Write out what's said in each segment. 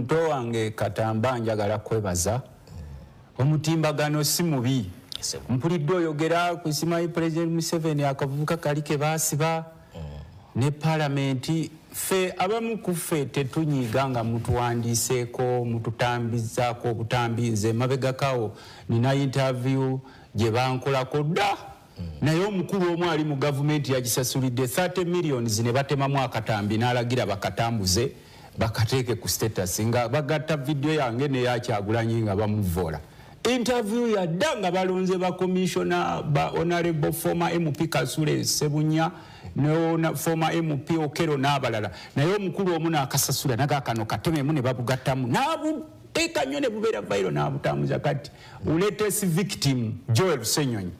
muto wange Katamba njagala kwebaza omutimbagano si mubi mpulidde oyogera ku simayi President Museveni akavubuka kali ke baasiba ne parliamenti fe abamu ku ffe tetunyiiga nga mutuwandiiseeko mututambizaako obutambize mabegakawo nina interview gye bankolako dda naye omukulu omu ali mu gavumenti yagisasulidde 30 millions ne batemamu akatambi n'alagira bakatambuze bakateeke ku status nga bagatta video yange neyakyagulanyi nga bamuvoola interview yadda nga balonze ba commissioner ba honorable former MP Kasule Sebunya no former MP Okero n'abalala naye omukulu omu n'akasasula nagakano katememu ne babugattamu n'abuteeka nnyo ne bubeera viral n'abutambuza kati latest victim Joel Ssenyonyi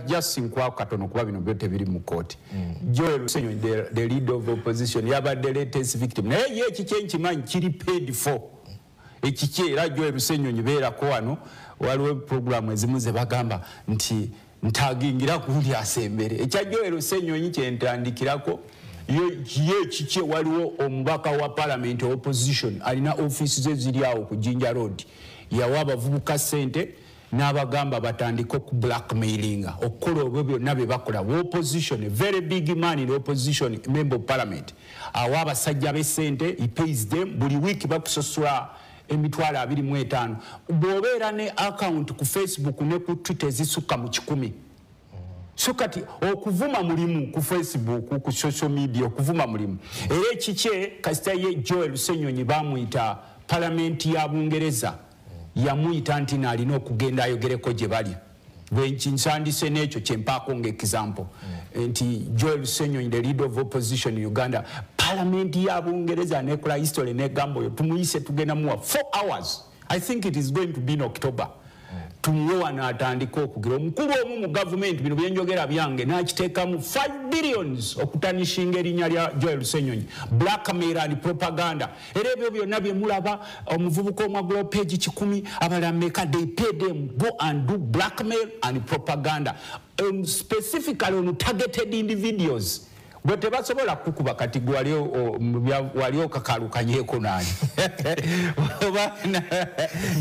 just inkwao katono kuba bino byote biri mu court Joel Ssenyonyi the leader of opposition Yabadde latest victim naye ye kikyenkimanyi kiri paid for ekiki era Joel Ssenyonyi beerako wano waliwo programu ezimu ze bagamba nti ntagingira kundi asembere ekya Joel Ssenyonyi kyentandikirako ye kiki waliwo omubaka wa parliament opposition alina office ze ziri awo ku Jinja Road yawa abavubuka ssente n'abagamba batandika ku blackmailing okukola obwo byonna bye bakola opposition very big man in opposition member of parliament awa abasajja b'essente he pays them buli week bakusasula emitwalo 25 bw'obeera ne account ku Facebook ne ku Twitter zisukka mu 100 so kati okuvuma mulimu ku Facebook ku social media okuvuma mulimu era ekikye kasita ye Joel Ssenyonyi bamuyita parliament ya Bungereza yamuyita nti nalina okugenda ayogereko gye bali bwenkinsandise n'ekyo kyempaako ng'example nti Joel Ssenyonyi the leader of opposition in Uganda parliament ya Bungereza nekola history negamba oyo tumuyise tugenda muwa 4 hours I think it is going to be in October tumuwa n'atandika okugira omukulu omu mu government bino byenjogera byange n'akiteekamu 5 billions okutanishinga erinnya lya Joel Ssenyonyi blackmail and propaganda era ebyo byonna bye mulaba omuvubuka omwagula page 10 abalameka they pay them go and do blackmail and propaganda specifically on targeted individuals bwe tebasobola kukuba kati waliyo kakalukanyeko nani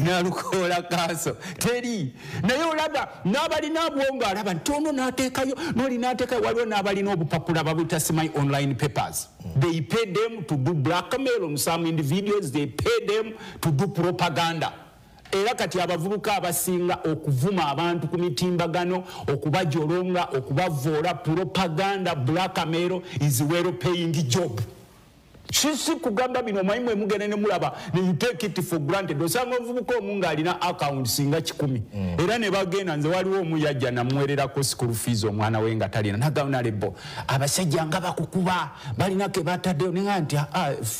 nalukola kaso teri naye olaba n'abalina bwonga alaba ntono n'ateekayo n'oli n'ateekayo waliwo n'abalina obupapula babuyita my online papers they pay them to do blackmail on some individuals they pay them to do propaganda era kati abavubuka abasinga okuvuma abantu ku mitimbagano okubajolonga okubavoola propaganda blackmail is well paying job sisi kugamba bino mayimu emugene ne mulaba ne you take it for granted osanga omuvubuka omunga alina account singa 10 era ne bagenda nze waliwo omuyajja namwererako school fees omwana we nga talina nagawuna lebo abasajja nga bakukuba balina ke bataddeyo nenga nti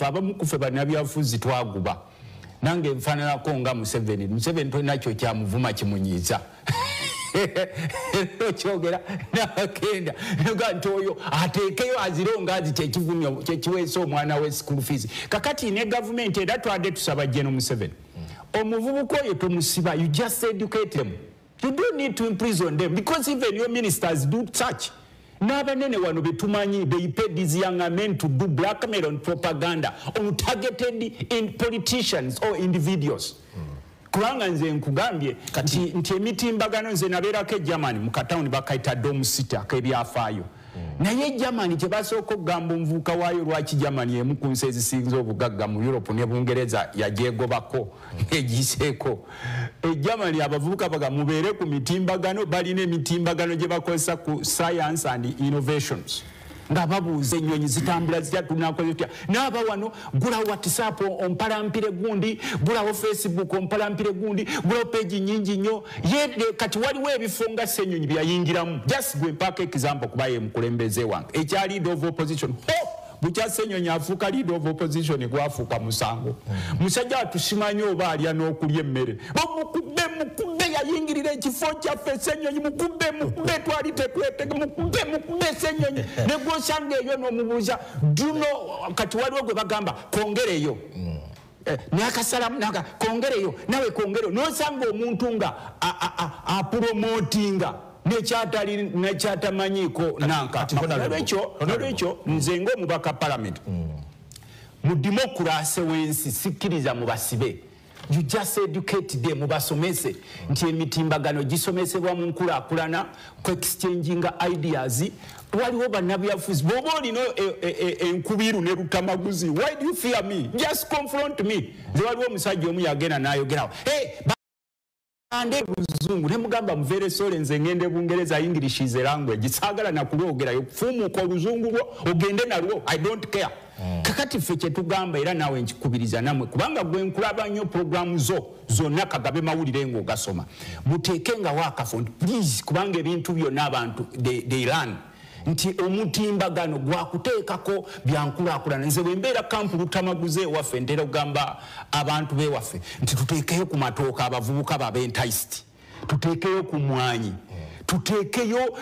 abamu kufe banabyafuzi twaguba nange mfananako nga Museveni nakyo kyamuvuma kimunyiiza kyogera n'agenda nga nti oyo ateekeyo azironga azi kyekivumyo kyekiweesa omwana we school fees kakati ne gavumenti era twadde tusaba General Museveni omuvubuka oyo tumusiba you just educate them you don't need to imprison them because even your ministers do such n'abanene wano betumanyi they pay these young men to do blackmail and propaganda on targeted in politicians or individuals kubanga nze nkugambye nti emitimbagano nze nabeerako Germany mu katawuni bakaita Dome City ak'ebyafaayo naye Germany kyebasooka okugamba omuvubuka waayo lwaki Germany emu ku nsi ezisinze obugagga mu Europe ne Bungereza yagyegobako egiseeko Germany abavubuka baga mubeere ku mitimbagano balina emitimbagano gye bakozesa ku science and innovations nga babuuza ennyonyi zitambula zitya tunakoze tutya n'aba wano gula WhatsApp ompalampire gundi gulawo Facebook ompalampire gundi gulawo page nyingi nnyo ye kati waliwo ebifo nga Ssenyonyi byayingiramu just gwe mpaka example kuba ye mukulembeze wange ekya leader of opposition bukya Ssenyonyi afuuka leader of opposition gwafuuka musango musajja atusimanyi oba alya n'okulya emmere mukubbe yayingirira ekifo kyaffe Ssenyonyi mukubbe twali tetwetege mukubbe Ssenyonyi ne gwosanga eyo n'omubuuza duno kati waliwo gwe bagamba kongereyo n'akasalamu naga kongereyo nawe kongereyo n'osanga omuntu nga apromotinga nekyatamanyiiko nanka nolwekyo nze ng'omubaka parliament mu democracy wensi sikkiriza mu basibe. You just educate them mubasomese nti emitimbagano gisomesebwa mu nkulaakulana ku exchanging ideas. Waliwo bannabyafuzi bw'oba olina enkubiru ne Luttamaguzii, why do you fear me? Just confront me. Nze waliwo omusajja omu yagenda n'ayogerawo ande Luzungu ne mugamba muvere sole nze ngende Bungereza, English is a language, saagala nakulwogerayo kufuumuuka oluzungu lwo ogende nalwo, I don't care. Kakati ffe kye tugamba era naawe nkikubiriza namwe kubanga gwe nkulaba nnyo programu zonna Kagabe mawulire ng'ogasoma muteekenga waakafonti please, kubanga ebintu byonna abantu they learn nti omutimbagano gwakuteekako byankulaakulana. Nze bwe mbeera kampu Luttamaguzii ewaffe ntera okugamba abantu beewaffe nti tuteekeyo ku matooka abavubuka bab'enticed, tuteekeyo ku mwanyi, tuteekeyo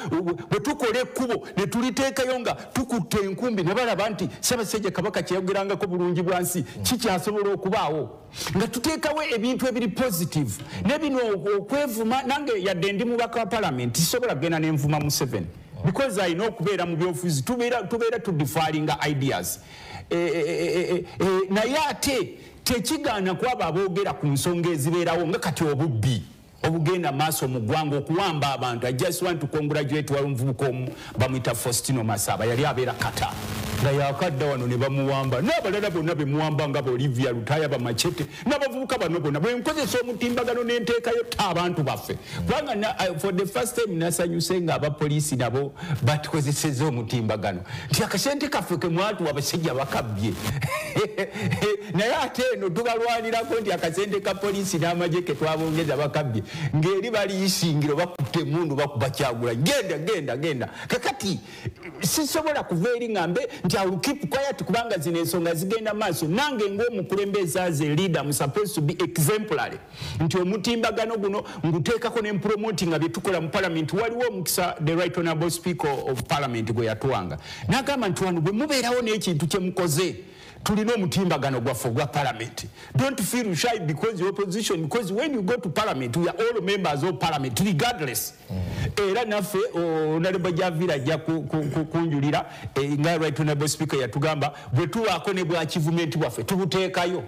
bwe tukola ekkubo ne tuliteekayo nga tukutte enkumbi ne balaba nti Ssaabasajja Kabaka kyeyogerangako bulungi bwa nsi kikyasobola okubaawo, nga tuteekawo ebintu ebiri positive. Ne bino okwevuma, nange yadde ndi mubaka wa Parliament sisobola kugenda n'envuma Museveni because I know okubeera mu byobufuzi tubeera tudifalinga ideas. Naye ate tekigaana kwaba aboogera ku nsonga ezibeerawo nga kati obubbi obugenda maaso mu ggwanga okuwamba abantu. I just want to congratulate wali omuvubuka omu bamuyita Faustino Masaba, yali abeera Kata nga yakadda wano ne bamuwamba, n'abalala bonna be muwamba nga Olivia Lutaya Bamachete n'abavubuka bano bonna. Bwe nkozesa omutimbagano n'enteekayo abantu baffe kubanga for the first time nasanyuse nga abapoliisi nabo batukozeseza omutimbagano nti akasente kaffe ke mwatuwa abasajja bakabbye naye ate eno tubalwanirako nti akasente ka poliisi n'amagye ke twabongeza bakabbye ng'eri baliyisingiro bakutte emundu bakuba Kyagulanyi genda. Kakati sisobola kuva eri ngambe nti I will keep quiet kubanga zino ensonga zigenda maaso. Nange ng'omukulembeze as a leader I'm supposed to be exemplary nti omutimbagano guno nguteekako ne promoting bye tukola mu Parliament. Waliwo omukisa the right honorable speaker of Parliament gwe yatuwanga n'agamba nti wano bwe mubeerawo n'ekintu kye mukoze tulina omutimbagano gwaffe gwa Parliament. Don't feel shy because you're opposition, because when you go to Parliament we are all members of Parliament regardless. Era naffe Honorable Javira ajja kunjulira nga right honorable speaker yatugamba bwe tuwaako ne bwa achievement bwaffe tubuteekayo.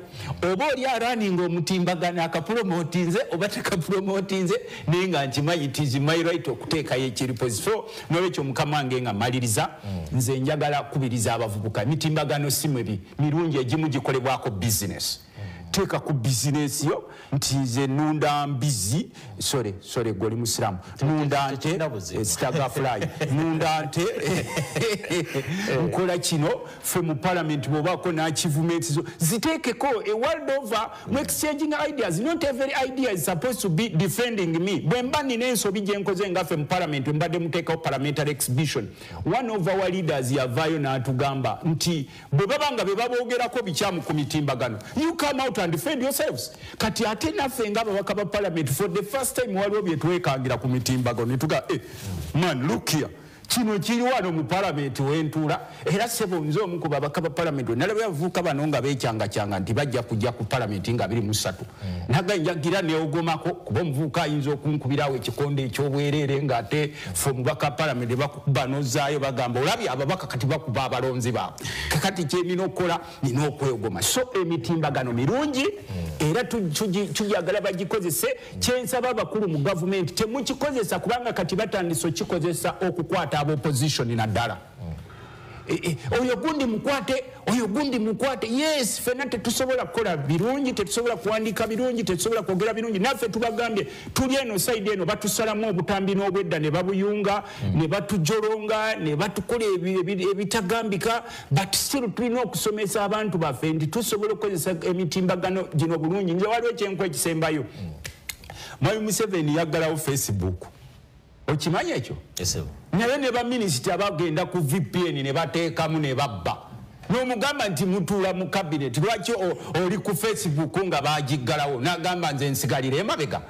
Oba oli araninga omutimbagano akapromotinze oba tekapromotinze naye nga nkimanyi it is my right okuteekayo ekiripozi. So n'olwekyo mukama wange nga maliriza nze njagala kubiriza abavubuka emitimbagano si mwebi mirungi egimu gikolebwako business. Teeka ku business yo nti nze nunda mbizi sorry goli musiramu nunda nte staga fly nunda nte nkola kino ffe mu Parliament bw'obaako n'achievements zo ziteekeko a world over mu exchanging ideas. Not every idea is supposed to be defending me. Bwe mba nina ensobi gye nkoze nga ffe mu Parliament mbadde muteekawo parliamentary exhibition, one of our leaders yavaayo n'atugamba nti bwe baba nga be baboogerako bikyamu ku mitimbagano you come out and defend yourselves. Kati ate naffe nga ababaka ba Parliament for the first time waliwo bye twekangira ku mitimbagano ne tuga man look here kino kiri wano mu Parliament wentuula era sebo nze omu ku babaka ba Parliament nalabye abavubuka bano nga beekyanga nti bajja kujja ku Parliament nga 23 naga njagira neogomako kuba omuvubuka ayinza okunkubirawo ekikonde ekyobwereere ng'ate fe omubaka Parliament bakukuba n'ozzaayo bagamba olabye ababaka kati bakuba abalonzi baabwe. Kakati kyenina okukola nina okwegoma. So emitimbagano mirungi era tujagala bagikozese. Kyensaba abakulu mu gavumenti temukikozesa kubanga kati batandise okikozesa okukwata opposition naddala. Oyo gundi mukwate yes fena tetusobola kukola birungi, tetusobola kuwandiika birungi, tetusobola kwogera birungi. Naffe tubagambye tuli eno side eno batusalamu obutambi n'obwedda ne babuyunga ne batujolonga ne batukola ebitagambika but still tulina okusomesa abantu baffe nti tusobola okukozesa emitimbagano gino bulungi. Nze waliwo ekyenku ekisembayo Mwami Museveni yaggalawo Facebook. Okimanyi ekyo? Naye ne baminisita bagenda ku VPN ne bateekamu ne babba. N'omugamba nti mutuula mu cabinet lwaki oli ku Facebook nga baagiggalawo n'agamba nze nsigalire emabega.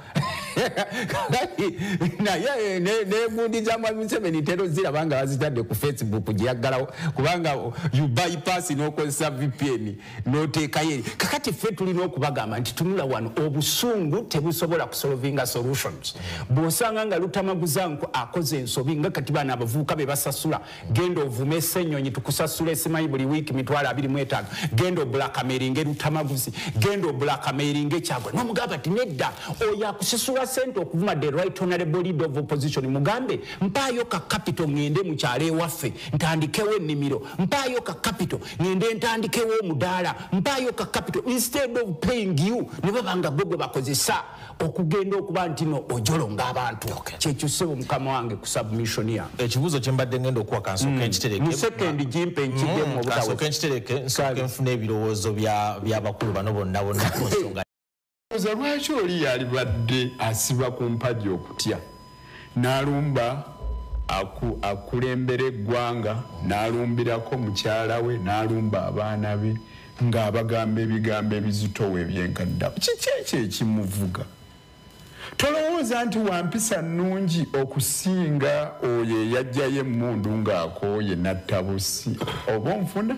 naye negundi z'amwami Museveni tero zirabanga bazitadde ku Facebook gyagalawo kubanga you bypass n'okozesa VPN n'oteekayo kakati ffe tulina okubagamba nti tunula wano obusungu tebusobola kusolvinga solutions bw'osanga nga Luttamaguzii akoze ensobi nga kati bana abavubuka be basasula genda ovume Ssenyonyi tukusasula esimanyi buli wiiki mitwalo 25 genda obulakameringa Luttamaguzii genda obulakameringa Kyagwa n'omugamba ati nedda oyo akusasula sente okuvuma the right honorable leader of opposition mugambe mpaayo ka capital ngende mu kyalo ewaffe ntandikewo ennimiro mpaayo ka capital ngende ntandikewo omudaala mpaayo ka capital instead of paying you ne babanga gwe bakozesa okugenda okuba nti no ojolonga abantu kyekyusebo mukama wange ku submission ya ekibuzo kyembadde ngenda okuwa kansoke nkitereke mu second jimpe nkigemu obutawe kansoke nkitereke nsoke nfune ebirowoozo by'abakulu bano bonna ku nsonga lwaki oli yalibadde asiba ku mpagi okutya n'alumba akulembera eggwanga n'alumbirako mukyala we n'alumba abaana be ng'abagamba ebigambo ebizitowa ebyengadda kiki ekyo ekimuvuga tolowooza nti wampisa nnungi okusinga oyo eyajjayo emmundu ng'akooye nattabusi oba onfuna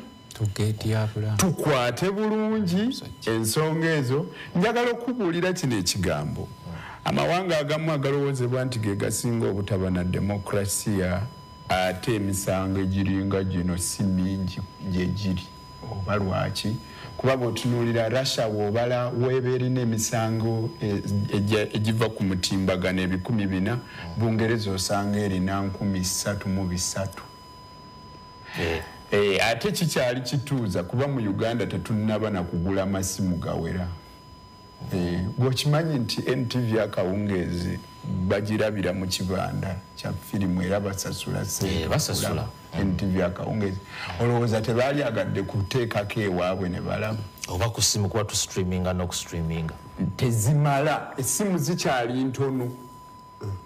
tukwate bulungi ensonga ezo njagala okubuulira kino ekigambo amawanga agamu agalowoozebwa nti ge gasinga obutaba na demokrasiya ate emisango egiringa gino si mingi gye giri oba lwaki kuba bw'otunuulira Russia w'obala weeba erina emisango egiva ku mutimbagano 400 Bungereza osanga erina 3,300 ate kikyali kituuza kuba mu Uganda tetunnaba na kugula masimu gawera bw'okimanyi nti NTV akawungeezi bagirabira mu kibanda kya firimu era basasula basasula NTV akawungeezi olowooza tebaali agadde kuteekako ewaabwe ne balaba oba ku ssimu kuba tustreaminga n'okustreaminga tezimala essimu zikyali ntono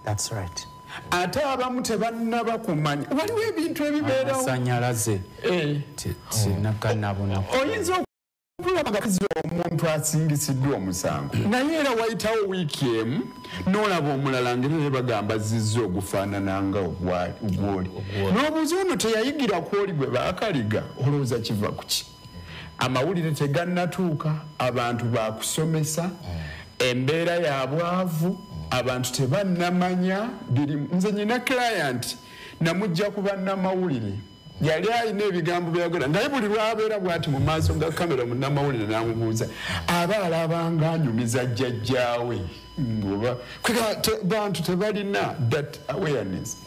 that's right ate abamu tebannaba kumanya waliwo ebintu ebibeerawo amasanyalaze oyinza okulabagakiza omuntu asingisiddwa omusango naye era wayitawo wiiki emu n'olaba omulala ngeri bagamba zizza ogufaanana nga ogwoli n'obuuza ono teyayigira kwoli gwe baakaliga olowooza kiva ku ki amawulire tegannatuuka abantu bakusomesa embeera ya bwavu abantu tebannamanya nze nyina client namujja kuba nnamawulire yali alina ebigambo byagala naye buli lwabeera bwati mu maaso ga kamera munnamawulire n'amubuuza aba alabanga anyumiza jjajjaawe bantu tebalina that awareness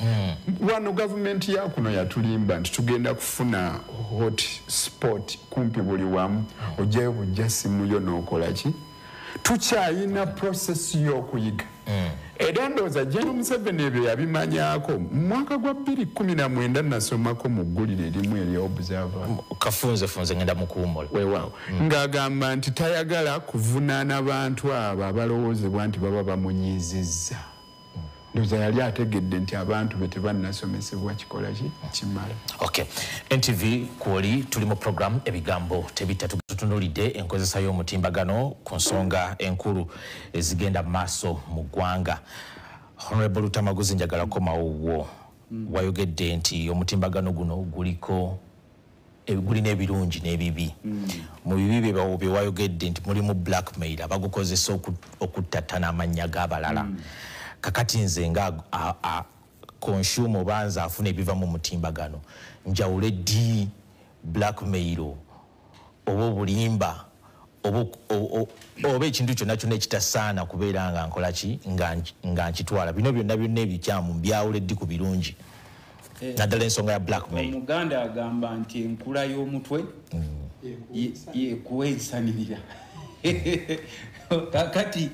wano gavumenti yakuno yatulimba nti tugenda kufuna hot spot kumpi buli wamu ojjayo bujja simu yo n'okola ki tukyayina process y'okuyiga era ndowooza General Museveni ebyo yabimanyako mu mwaka gwa 2019 nasomako mu ggulire erimu eri Observer kafunze ngenda mukuwummula weewaawo ng'agamba nti tayagala kuvunaana bantu abo abalowoozebwa nti baba bamunyiizizza ndowooza yali ategedde nti abantu be tebannasomesebwa kikola kimala okay NTV kwoli tuli mu program ebigambo tebitatu tutunulidde enkozesa y'omutimbagano ku nsonga enkulu ezigenda maaso mu ggwanga Honorable Luttamaguzii njagala komawo wayogedde nti omutimbagano guno gulina ebirungi n'ebibi mu bibi bye wayogedde nti mulimu blackmail abagukozesa okuttattana amannya g'abalala kakati nze nga consumer obanza afuna ebiva mu mutimbagano njawule ddi blackmail oba obulimba oba ekintu kyonna kyonna ekitasaana kubeera nga nkola ki nga nkitwala bino byonna ebikyamu mbyawule ddi ku birungi naddala ensonga ya blackmail omuganda agamba nti enkula y'omutwe yekuweesanirira kakati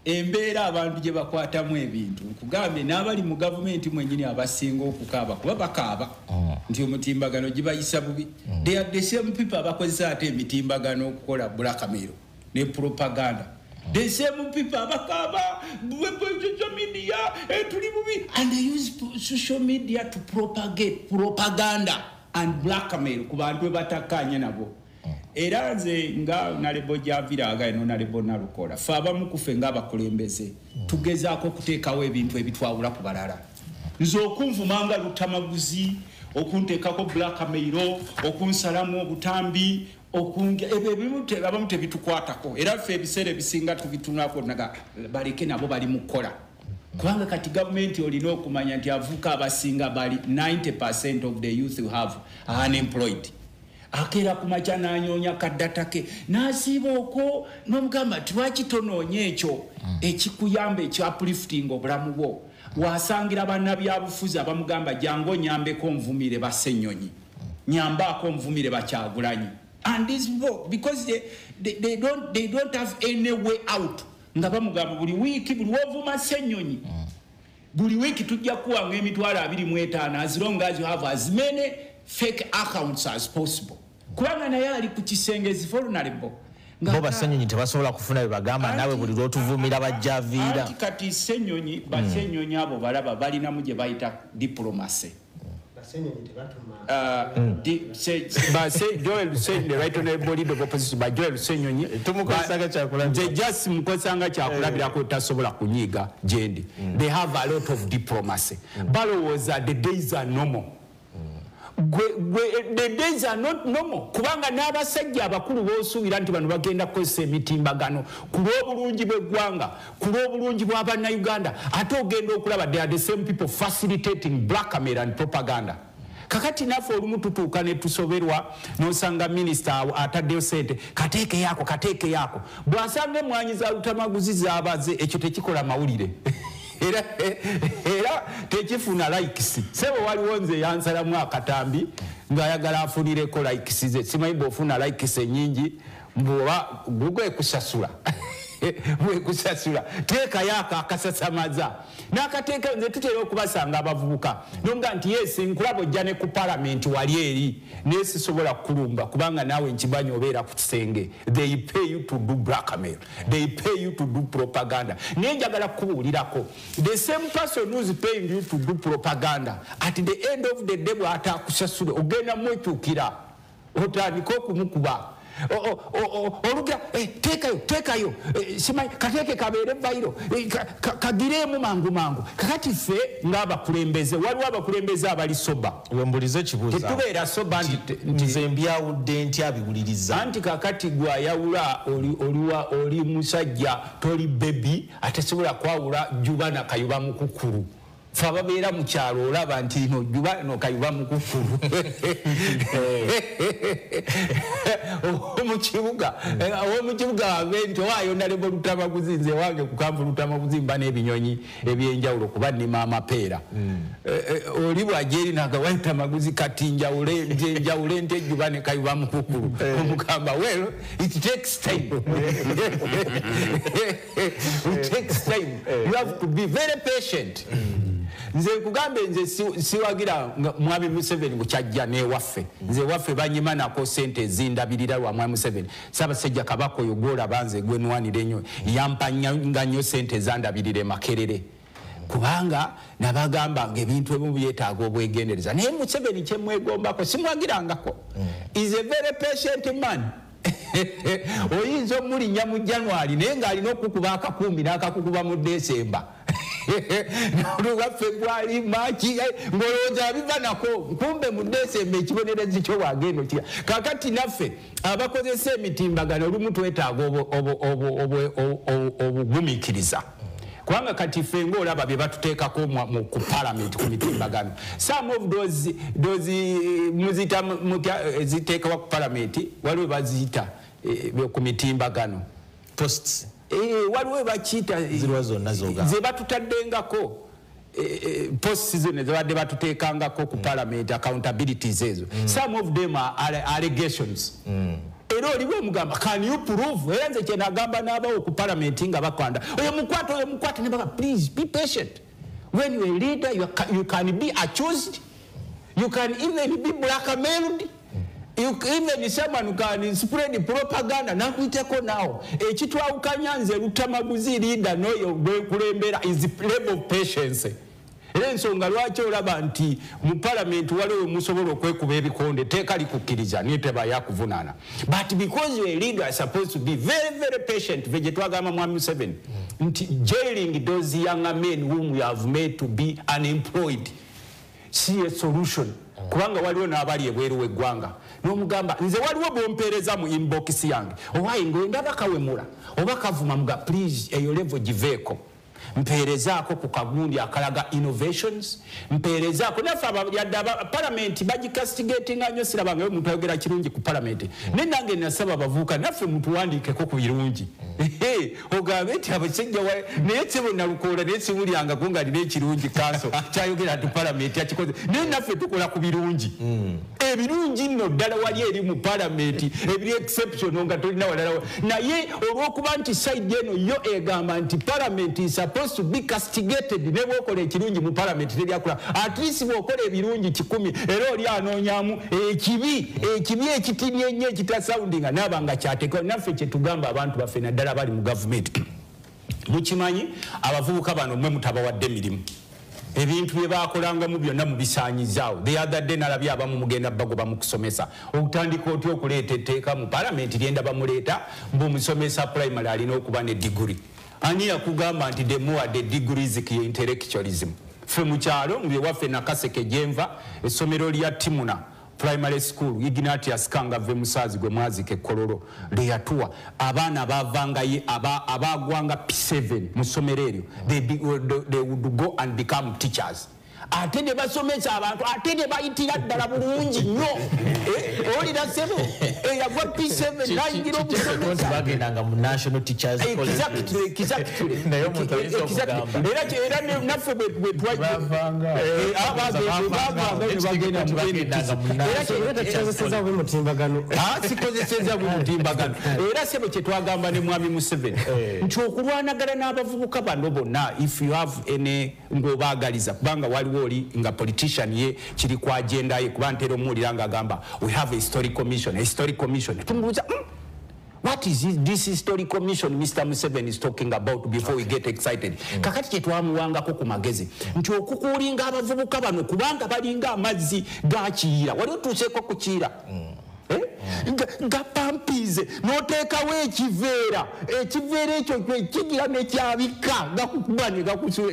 embeera abantu gye bakwatamu ebintu nkugambye n'abali mu gavumenti mwennyini abasinga okukaaba kuba bakaaba nti omutimbagano gibayisa bubi they are the same people abakozesa ate emitimbagano okukola blackmail ne propaganda the same people abakaaba social media tuli bubi and they use social media to propagate propaganda and blackmail ku bantu bebatakkaanye nabo era nze nga nalebo javiraga eno nalebo nalukola fa abamu kufe nga abakulembeze tugezaako okuteekawo ebintu ebitwawula ku balala nze okunvumanga Luttamaguzii okunteekako blackmail okunsalamu obutambi ebyo ebimu abamu tebitukwatako era ffe ebiseera ebisinga tubitunako naga baleke nabo bali mu kukola kubanga kati gavumenti olina okumanya nti avuka abasinga bali 90% of the youth who have unemployed akera kumacha nanyonya kaddatake nasiba okwo nomugamba twakitonoonye ekyo ekikuyamba ekyo uplifting obulamu bwo wasangira bannabyabufuzi abamugamba jango nyambeko nvumire ba Ssenyonyi nyambako nvumire bakyagulanyi and this because they don't have any way out nga bamugamba buli wiki buli wovuma Ssenyonyi buli wiki tujja kuwanga emitwalo 25 as long as you have as many fake accounts as possible kubanga naye ali ku kisenge vulnerable Boba Ssenyonyi tebasobola kufuna bibagamba nawe buli lwotuvumira bajjaviira kati Ssenyonyi Ssenyonyi abo balaba balina muje bayita diplomacy Ssenyonyi tebatuma Joel said the right honorable leader of opposition by Joel Ssenyonyi tumukozanga kyakulabira just mukozanga kyakulabira ko tasobola kunyiga jendi they have a lot of diplomacy balowooza the days are normal the days are not normal kubanga n'abasajja abakulu boosuubira nti bano bagenda kukozesa emitimbagano ku lw'obulungi bw'eggwanga ku lw'obulungi bw'abannayuganda ate ogenda okulaba they are the same people facilitating blackmail and propaganda kakati naffe olumu tutuuka ne tusoberwa n'osanga minisita ataddeyo sente kateeke yaako bw'asanga emmwanyi za Luttamaguzii zaabaze ekyo tekikola mawulire era tekifuna likes sebo waliwo nze yansalamu akatambi ng'ayagala afunireko likes ze simanyi bw'ofuna likes ennyingi mbwoba gugwe kusasula bwekusasula teekayo akasasamaza n'akateeka nze tutera okubasanga abavubuka nonga nti yes nkulaba ojja ne ku palamenti wali eri naye sisobola kukulumba kubanga naawe nkimanyi obeera ku kisenge they pay you to do blackmail they pay you to do propaganda naye njagala kukubuulirako the same person who's paying you to do propaganda at the end of the day bw'ataakusasule ogenda mwekyukira otandika okumukuba oluga teekayo simanyi kateeke kabeere vairo kagiremu mangu kakati ffe ng'abakulembeze waliwo abakulembeze abali soba wembulize kibuuza tetubeera soba nze mbyawudde ntya biwuliriza anti kakati gwayawula oli musajja toli bebi atasobola kwawula juba na kayuba mukukulu fa babeera mu kyalo olaba nti ino juba no kayuba mukukulu omukibuga abenti waayo nalebo Luttamaguzii nze wange kukampu Luttamaguzii mba n'ebinyonyi ebyenjawulo kuba nnima amapeera oli bwajeri naga Luttamaguzii kati njawule nti ejjuba ne kayuba mukukulu omugamba well it takes time it takes time you have to be very patient nze kugambe nze siwagira mwami Museveni bukyajja n'ewaffe nze waffe banyima nako sente ezindabirira lwa mwami Museveni Ssaabasajja Kabaka oyo gwolaba nze gwenwanira ennyo yampanga nnyo sente ezandabirire Makerere kubanga nabagamba ng'ebintu ebimu byetaaga obwegendereza naye Museveni kyemwegombako simwagirangako is a very patient man oyinza omulinnya mu January naye ng'alina okukuba akakumbi n'akakukuba mu December n'oluwa February March ng'olowooza biva nako kumbe mu December ekibonerezi kyo wagenda okira kakati naffe abakozesa emitimbagano olumu twetaaga obugumiikiriza kubanga kati ffe ng'olaba bye batuteekako ku parliament ku mitimbagano some of those muzita ziteekawa ku parliament waliwo baziyita ku mitimbagano posts waliwo bakiyita ziriwa zonna zoga ze batutaddengako posts zino zebadde batuteekangako ku parliament accountabilities ezo some of them are allegations era oliwo omugamba can you prove era nze kyenagamba n'abawo ku parliament nga bakwanda oyo mukwata ne baba please be patient when you are a leader you can be accused you can even be blackmailed even someone can spread propaganda nakuyiteko nawo ekitwawukanya nze Luttamaguzii leader n'oyo gwekulembera is level of patience era ensonga lwaki olaba nti mu parliament waliwo musobola okwekuba ebikonde teeka likukkiriza niye tebayakuvunaana but because a leader is supposed to be very very patient veje twagamba mwami Museveni nti jailing those young men whom we have made to be unemployed see a solution kubanga waliwo n'abali ebweru w'eggwanga n'omugamba nze waliwo bompeereza mu inbox yange owaye ng'endaba kawemula oba kavuma mga please eyo level giveeko mpeerezaako ku kagundi akalaga innovations mpeerezaako naffe yadde parliament bagikastigatinga nnyo sirabanga yo muntu ayogera kirungi ku parliament naye nange nasaba abavubuka naffe mutuwandiikeko ku birungi ogambe nti abasajja naye sebo nalukoola naye simulyangako nga nina ekirungi kanso kyayogera nti parliament yakikoze naye naffe tukola ku birungi ebirungi nno ddala wali eri mu parliament ebiri exceptional nga tolina walala naye olw'okuba nti side eno yo egamba nti parliament is supposed to be castigated ne bwokola ekirungi mu parliament teryakula at least bwokola ebirungi 10 era oli anoonyaamu ekibi ekitinnye ennyo ekitasoundinga naaba nga kyateekwa naffe kyetugamba abantu baffe naddala bali mu gavumenti mukimanyi abavubuka bano mwe mutabawadde emirimu ebintu bye baakolangamu byonna mu bisaanyizaawo the other day nalabye abamu mugenda bagoba mu kusomesa okutandika otya okuleeta etteeka mu parliament lyenda bamuleeta mbumusomesa primary alina okuba ne degree ani yakugamba nti the more the degrees ki intellectualism ffe mu kyalo mu byewaffe nakaseke gyenva essomero lya Timuna primary school Ignatius Kanga ve musazi gwe mwazike kololo leyatuwa abaana bavangaye abagwanga P7 mu ssomero eryo they would go and become teachers ate ne basomesa abantu ate ne bayitira ddala bulungi nnyo olira sebo eyagwa P7 nayingira omusomesa bagendanga mu national teachers college naye omuntu ayinza okugamba era naffe bwe twabavanga sikozeseza bwe mutimbagano era sebo kye twagamba ne mwami Museveni nti okulwanagana n'abavubuka bano bonna if you have any ng'obaagaliza kubanga waliwo oli nga politician ye kiri kwa agenda ye kuba ntera omuwulira ng'agamba we have a historical mission tumubuuza what is this historical mission Mr. Museveni is talking about before we get excited kakati kye twamuwangako ku magezi nti okukuulinga abavubuka bano kubanga balinga amazzi gakiyira wali otuuseeko ku kiyira gapampize n'oteekawo ekiveera ekyo kigira ne kyabika gakukuba ne gakusula